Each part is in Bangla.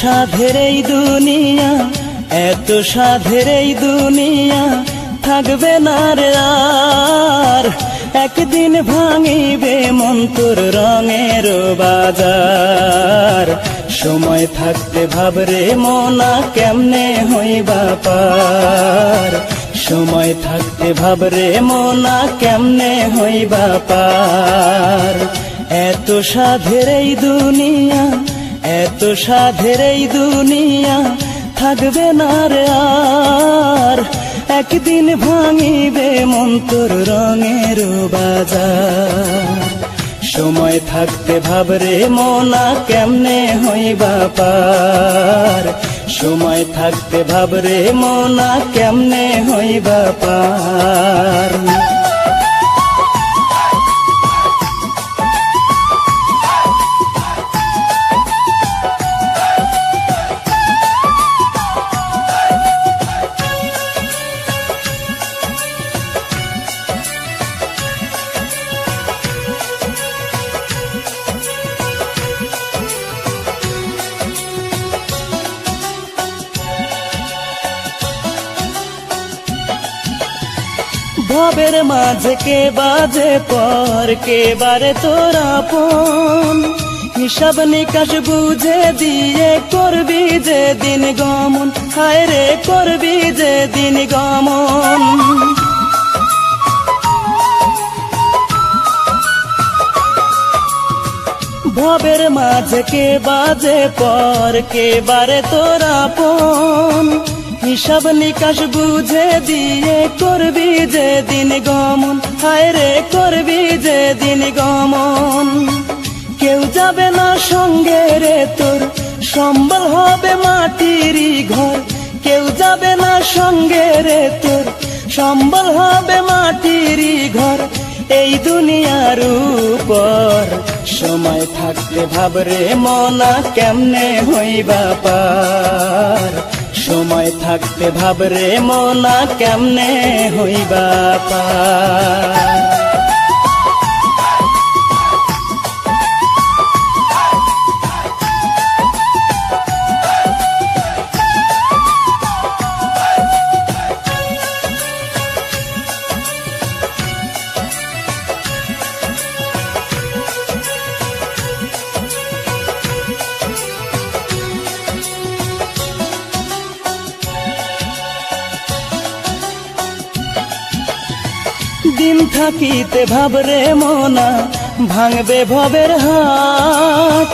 সাধের এই দুনিয়া, এত সাধের এই দুনিয়া থাকবে না রে আর। একদিন ভাঙিবে মন তোর রঙের বাজার। সময় থাকতে ভাবরে মনা কেমনে হইবা পার। সময় থাকতে ভাবরে মনা কেমনে হইবা পার। এত সাধের এই দুনিয়া, এত সাধের এই দুনিয়া থাকবে না রে আর। একদিন ভাঙিবে মন তোর রঙের বাজার। সময় থাকতে ভাবরে মনা কেমনে হইবা পার। সময় থাকতে ভাবরে মনা কেমনে হইবা পার। ভবের মাঝে কে বাজে পর, কে বারে তোর আপন। হিসাব নিকাশ বুঝে দিয়ে করবি যে দিন গমন, হায় রে করবি যে দিন গমন। ভবের মাঝে কে বাজে পর, কে বারে তোর আপন। হিসাব নিকাশ বুঝে দিয়ে করবি যে দিন গমন, হায় রে করবি যে দিন গমন। কেউ যাবে না সঙ্গে রে তোর, সম্বল হবে মাটিরই ঘর। কেউ যাবে না সঙ্গে রে তোর, সম্বল হবে মাটিরই ঘর। এই দুনিয়ার উপর সময় থাকতে ভাবরে মনা কেমনে হইবা পার। সময় থাকতে ভাবরে মনা কেমনে হইবা পার। দিন থাকিতে ভাবরে মনা ভাঙবে ভবের হাট।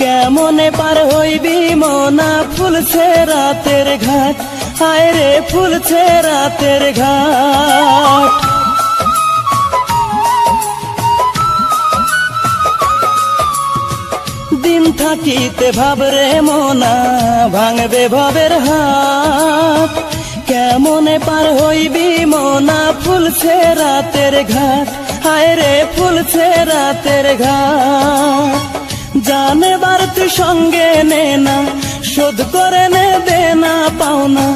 কেমনে পার হইবি মনা ফুলছে রাতের ঘাট, হায় রে ফুলছে রাতের ঘাট। দিন থাকিতে ভাবরে মনা ভাঙবে ভবের হাট। কেমনে পার হইবি মনা ফুলছে রাতের ঘাট, হায় রে ফুলছে রাতের ঘাট। জানেবার তুই সঙ্গে নে না, শোধ করে নে দেনা পাওনা।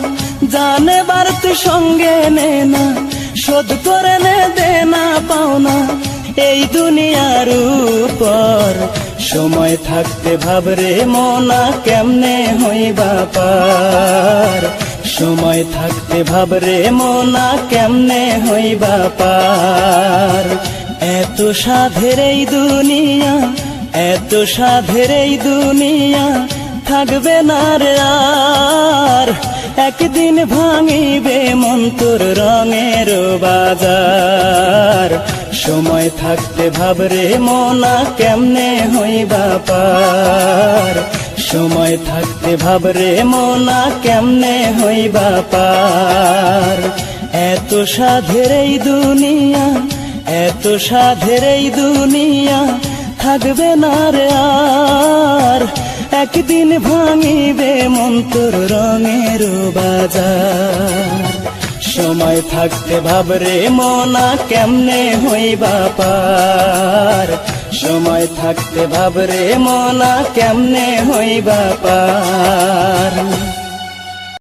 জানেবার তুই সঙ্গে নে না, শোধ করে নে দেনা পাওনা। এই দুনিয়ার উপর সময় থাকতে ভাবরে মনা কেমনে হইবা পার। সময় থাকতে ভাবরে মনা কেমনে হইবা পার। এত সাধের এই দুনিয়া, এত সাধের এই দুনিয়া থাকবে না রে আর। একদিন ভাঙিবে মন তোর রঙের বাজার। সময় থাকতে ভাবরে মনা কেমনে হইবা পার। সময় থাকতে ভাবরে মনা কেমনে হইবা পার। এত সাধের এই দুনিয়া, এত সাধের এই দুনিয়া থাকবে না রে আর। একদিন ভাঙিবে মন তোর রঙের বাজার। সময় থাকতে ভাবরে মনা কেমনে হইবা পার। সময় থাকতে ভাবরে মনা কেমনে হইবা পার।